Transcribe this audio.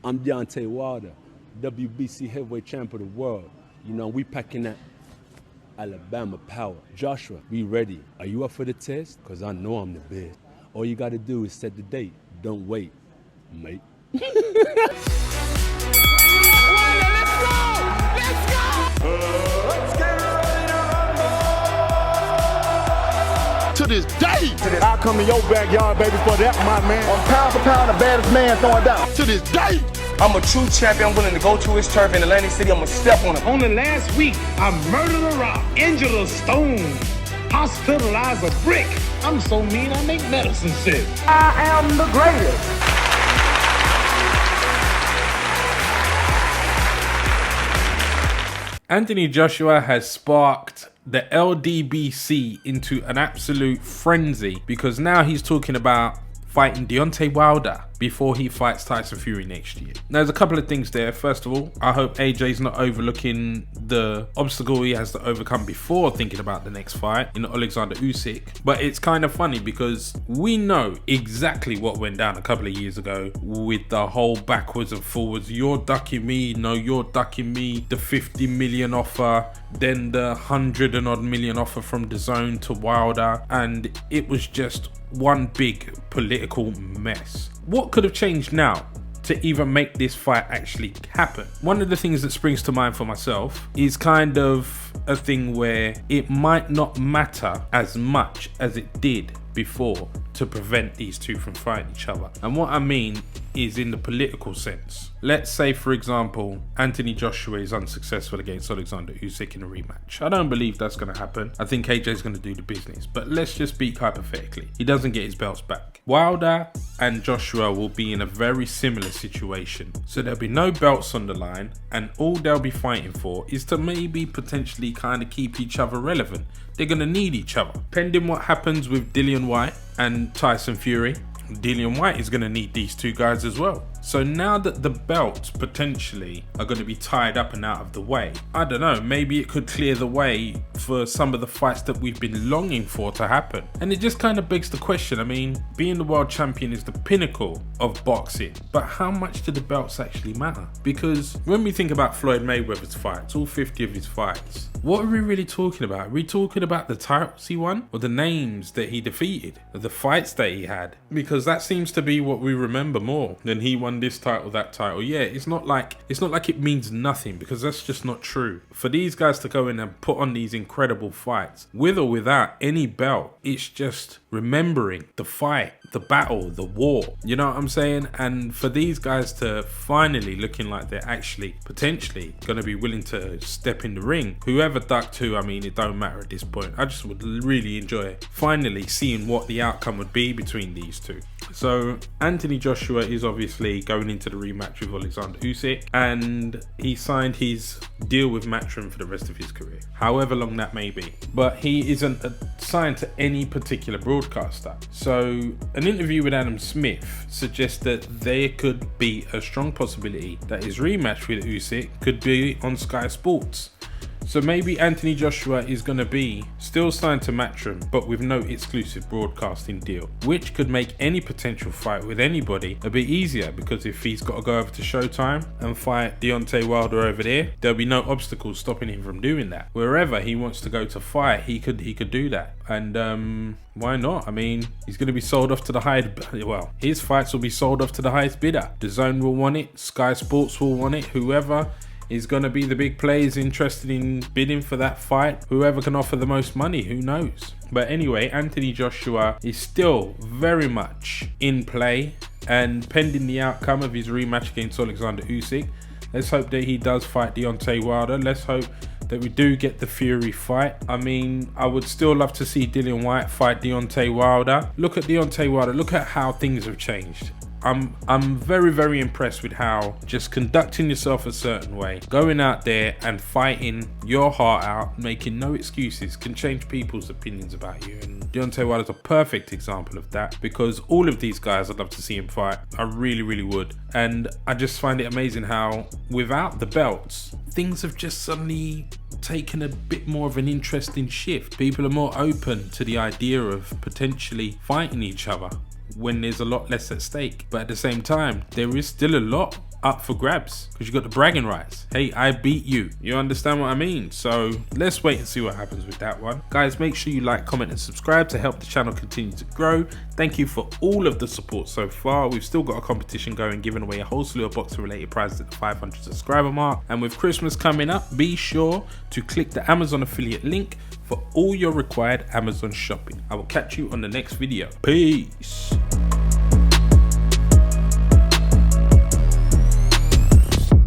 I'm Deontay Wilder, WBC heavyweight champion of the world. You know, we packing that Alabama power. Joshua, be ready. Are you up for the test? Because I know I'm the best. All you got to do is set the date. Don't wait, mate. To this day, I'll come in your backyard, baby, for that, my man. I'm pound for pound the baddest man throwing down. to this day. I'm a true champion. I'm willing to go to his turf in Atlantic City. I'm going to step on him. Only last week, I murdered a rock, injured a stone, hospitalized a brick. I'm so mean, I make medicine sick. I am the greatest. Anthony Joshua has sparked the LDBC into an absolute frenzy because now he's talking about fighting Deontay Wilder before he fights Tyson Fury next year. Now, there's a couple of things there. First of all, I hope AJ's not overlooking the obstacle he has to overcome before thinking about the next fight in Alexander Usyk. But it's kind of funny because we know exactly what went down a couple of years ago with the whole backwards and forwards. You're ducking me, no, you're ducking me. The 50 million offer, then the 100 and odd million offer from DAZN to Wilder, and it was just one big political mess. What could have changed now to even make this fight actually happen? One of the things that springs to mind for myself is kind of a thing where it might not matter as much as it did before to prevent these two from fighting each other. And what I mean is in the political sense. Let's say, for example, Anthony Joshua is unsuccessful against Alexander Usyk in a rematch. I don't believe that's going to happen. I think AJ's going to do the business. But let's just speak hypothetically. He doesn't get his belts back. Wilder and Joshua will be in a very similar situation. So there'll be no belts on the line, and all they'll be fighting for is to maybe potentially kind of keep each other relevant. They're going to need each other. Pending what happens with Dillian Whyte and Tyson Fury, Dillian Whyte is going to need these two guys as well. So now that the belts potentially are going to be tied up and out of the way, I don't know, maybe it could clear the way for some of the fights that we've been longing for to happen. And it just kind of begs the question, I mean, being the world champion is the pinnacle of boxing, but how much do the belts actually matter? Because when we think about Floyd Mayweather's fights, all 50 of his fights, what are we really talking about? Are we talking about the titles he won, or the names that he defeated, or the fights that he had? Because that seems to be what we remember more than he won this title, that title. Yeah, it's not like it means nothing, because that's just not true. For these guys to go in and put on these incredible fights, with or without any belt, it's just remembering the fight, the battle, the war. You know what I'm saying? And for these guys to finally looking like they're actually potentially going to be willing to step in the ring, whoever ducked who, I mean, it don't matter at this point. I just would really enjoy finally seeing what the outcome would be between these two. So Anthony Joshua is obviously going into the rematch with Alexander Usyk, and he signed his deal with Matchroom for the rest of his career, however long that may be. But he isn't signed to any particular broadcaster. So an interview with Adam Smith suggests that there could be a strong possibility that his rematch with Usyk could be on Sky Sports. So maybe Anthony Joshua is going to be still signed to Matchroom, but with no exclusive broadcasting deal, which could make any potential fight with anybody a bit easier, because if he's got to go over to Showtime and fight Deontay Wilder over there, there'll be no obstacles stopping him from doing that. Wherever he wants to go to fight, he could do that. And why not? I mean, he's going to be sold off to the highest, well, his fights will be sold off to the highest bidder. DAZN will want it, Sky Sports will want it, whoever is going to be the big players interested in bidding for that fight, whoever can offer the most money, who knows. But anyway, Anthony Joshua is still very much in play, and pending the outcome of his rematch against Alexander Usyk, let's hope that he does fight Deontay Wilder. Let's hope that we do get the Fury fight. I mean, I would still love to see Dillian Whyte fight Deontay Wilder. Look at Deontay Wilder, look at how things have changed. I'm very, very impressed with how just conducting yourself a certain way, going out there and fighting your heart out, making no excuses, can change people's opinions about you. And Deontay Wilder's a perfect example of that, because all of these guys, I'd love to see him fight. I really, really would. And I just find it amazing how without the belts, things have just suddenly taken a bit more of an interesting shift. People are more open to the idea of potentially fighting each other when there's a lot less at stake. But at the same time, there is still a lot up for grabs because you got the bragging rights. Hey, I beat you. You understand what I mean? So let's wait and see what happens with that one. Guys, make sure you like, comment and subscribe to help the channel continue to grow. Thank you for all of the support so far. We've still got a competition going, giving away a whole slew of boxing related prizes at the 500 subscriber mark. And with Christmas coming up, be sure to click the Amazon affiliate link for all your required Amazon shopping. I will catch you on the next video. Peace.